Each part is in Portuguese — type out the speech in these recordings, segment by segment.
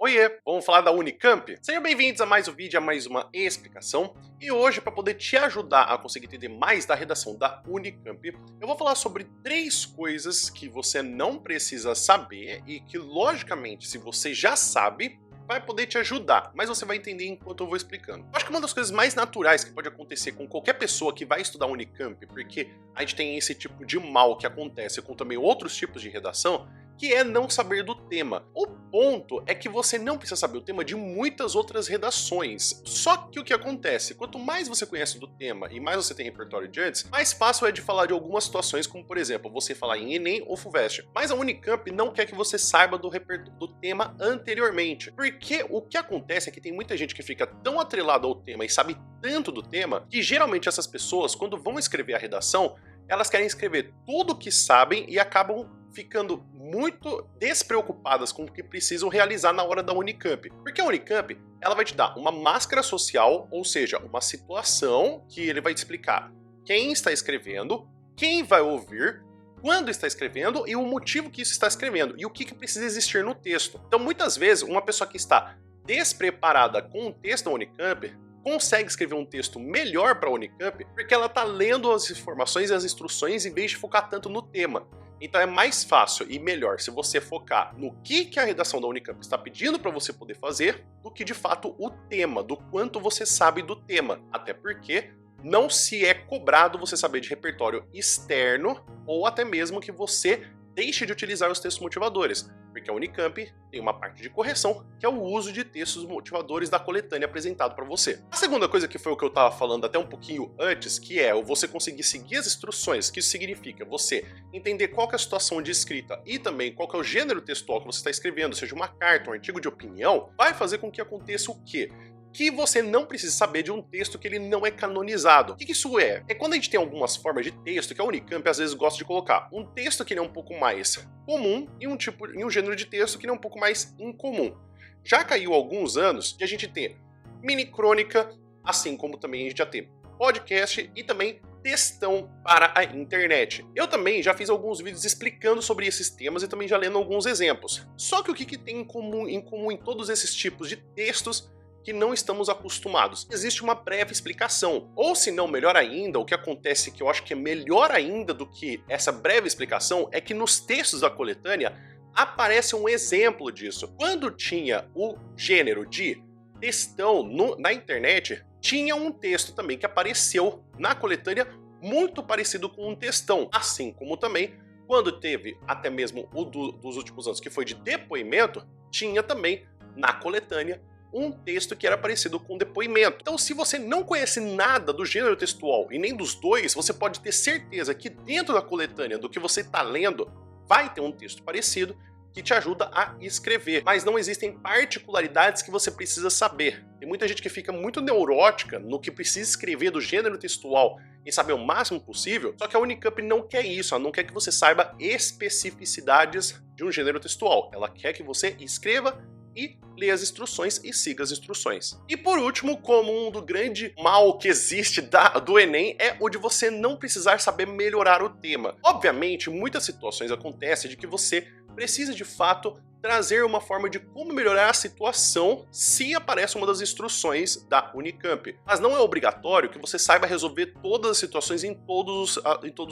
Oiê, vamos falar da Unicamp? Sejam bem-vindos a mais um vídeo, a mais uma explicação. E hoje, para poder te ajudar a conseguir entender mais da redação da Unicamp, eu vou falar sobre 3 coisas que você não precisa saber e que, logicamente, se você já sabe, vai poder te ajudar, mas você vai entender enquanto eu vou explicando. Eu acho que uma das coisas mais naturais que pode acontecer com qualquer pessoa que vai estudar Unicamp, porque a gente tem esse tipo de mal que acontece com também outros tipos de redação, que é não saber do tema. O ponto é que você não precisa saber o tema de muitas outras redações. Só que o que acontece, quanto mais você conhece do tema e mais você tem repertório de antes, mais fácil é de falar de algumas situações, como por exemplo, você falar em Enem ou FUVEST. Mas a Unicamp não quer que você saiba do tema anteriormente. Porque o que acontece é que tem muita gente que fica tão atrelada ao tema e sabe tanto do tema, que geralmente essas pessoas, quando vão escrever a redação, elas querem escrever tudo o que sabem e acabam ficando muito despreocupadas com o que precisam realizar na hora da Unicamp. Porque a Unicamp, ela vai te dar uma máscara social, ou seja, uma situação que ele vai te explicar quem está escrevendo, quem vai ouvir, quando está escrevendo e o motivo que isso está escrevendo e o que precisa existir no texto. Então, muitas vezes, uma pessoa que está despreparada com o texto da Unicamp consegue escrever um texto melhor para a Unicamp porque ela está lendo as informações e as instruções em vez de focar tanto no tema. Então é mais fácil e melhor se você focar no que a redação da Unicamp está pedindo para você poder fazer do que de fato o tema, do quanto você sabe do tema. Até porque não se é cobrado você saber de repertório externo ou até mesmo que você deixe de utilizar os textos motivadores, porque a Unicamp tem uma parte de correção, que é o uso de textos motivadores da coletânea apresentado para você. A segunda coisa que foi o que eu estava falando até um pouquinho antes, que é você conseguir seguir as instruções, que isso significa você entender qual que é a situação de escrita e também qual que é o gênero textual que você está escrevendo, seja uma carta, um artigo de opinião, vai fazer com que aconteça o quê? Que você não precisa saber de um texto que ele não é canonizado. O que isso é? É quando a gente tem algumas formas de texto que a Unicamp às vezes gosta de colocar um texto que ele é um pouco mais comum e um gênero de texto que ele é um pouco mais incomum. Já caiu alguns anos de a gente ter mini crônica, assim como também a gente já tem podcast e também textão para a internet. Eu também já fiz alguns vídeos explicando sobre esses temas e também já lendo alguns exemplos. Só que o que tem em comum em todos esses tipos de textos que não estamos acostumados? Existe uma breve explicação, ou se não, melhor ainda, o que acontece que eu acho que é melhor ainda do que essa breve explicação é que nos textos da coletânea aparece um exemplo disso. Quando tinha o gênero de textão na internet, tinha um texto também que apareceu na coletânea muito parecido com um textão, assim como também quando teve até mesmo o dos últimos anos, que foi de depoimento, tinha também na coletânea um texto que era parecido com um depoimento. Então, se você não conhece nada do gênero textual e nem dos dois, você pode ter certeza que dentro da coletânea do que você está lendo, vai ter um texto parecido que te ajuda a escrever. Mas não existem particularidades que você precisa saber. Tem muita gente que fica muito neurótica no que precisa escrever do gênero textual e saber o máximo possível, só que a Unicamp não quer isso, ela não quer que você saiba especificidades de um gênero textual. Ela quer que você escreva e lê as instruções e siga as instruções. E por último, como um do grande mal que existe do Enem é o de você não precisar saber melhorar o tema. Obviamente, muitas situações acontecem de que você precisa de fato trazer uma forma de como melhorar a situação se aparece uma das instruções da Unicamp. Mas não é obrigatório que você saiba resolver todas as situações em todos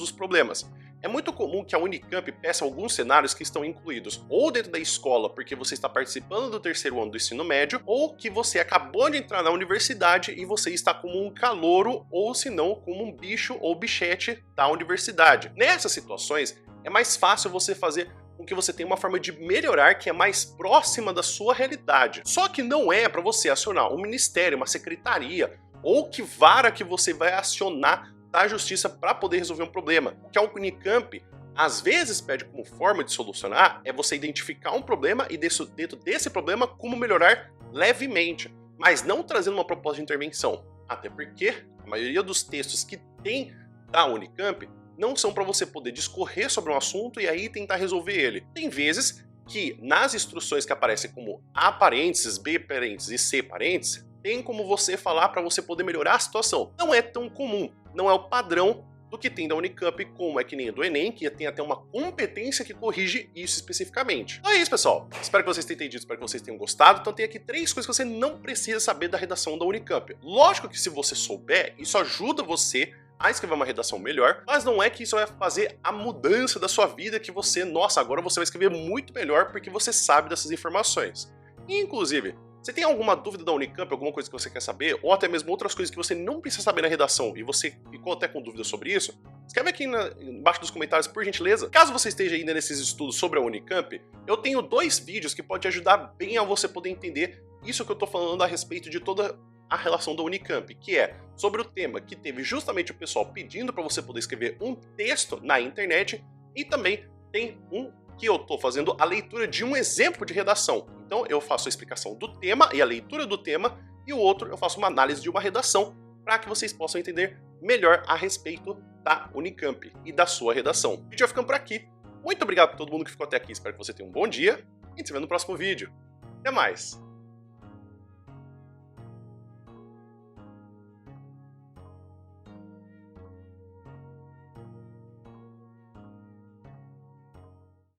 os problemas. É muito comum que a Unicamp peça alguns cenários que estão incluídos ou dentro da escola porque você está participando do 3º ano do ensino médio, ou que você acabou de entrar na universidade e você está como um calouro ou se não como um bicho ou bichete da universidade. Nessas situações é mais fácil você fazer com que você tenha uma forma de melhorar que é mais próxima da sua realidade. Só que não é para você acionar um ministério, uma secretaria ou que vara que você vai acionar da justiça para poder resolver um problema. O que a Unicamp às vezes pede como forma de solucionar é você identificar um problema e dentro desse problema como melhorar levemente, mas não trazendo uma proposta de intervenção. Até porque a maioria dos textos que tem da Unicamp não são para você poder discorrer sobre um assunto e aí tentar resolver ele. Tem vezes que nas instruções que aparecem como A parênteses, B parênteses e C parênteses, tem como você falar para você poder melhorar a situação. Não é tão comum, não é o padrão do que tem da Unicamp, como é que nem do Enem, que tem até uma competência que corrige isso especificamente. Então é isso, pessoal. Espero que vocês tenham entendido, espero que vocês tenham gostado. Então tem aqui 3 coisas que você não precisa saber da redação da Unicamp. Lógico que se você souber, isso ajuda você a escrever uma redação melhor, mas não é que isso vai fazer a mudança da sua vida, que você, nossa, agora você vai escrever muito melhor porque você sabe dessas informações. E, inclusive, você tem alguma dúvida da Unicamp, alguma coisa que você quer saber, ou até mesmo outras coisas que você não precisa saber na redação e você ficou até com dúvida sobre isso? Escreve aqui embaixo dos comentários, por gentileza. Caso você esteja ainda nesses estudos sobre a Unicamp, eu tenho 2 vídeos que podem te ajudar bem a você poder entender isso que eu tô falando a respeito de toda a relação da Unicamp, que é sobre o tema que teve justamente o pessoal pedindo para você poder escrever um texto na internet, e também tem um que eu tô fazendo a leitura de um exemplo de redação. Então eu faço a explicação do tema e a leitura do tema, e o outro eu faço uma análise de uma redação para que vocês possam entender melhor a respeito da Unicamp e da sua redação. O vídeo vai ficando por aqui. Muito obrigado a todo mundo que ficou até aqui, espero que você tenha um bom dia e a gente se vê no próximo vídeo. Até mais!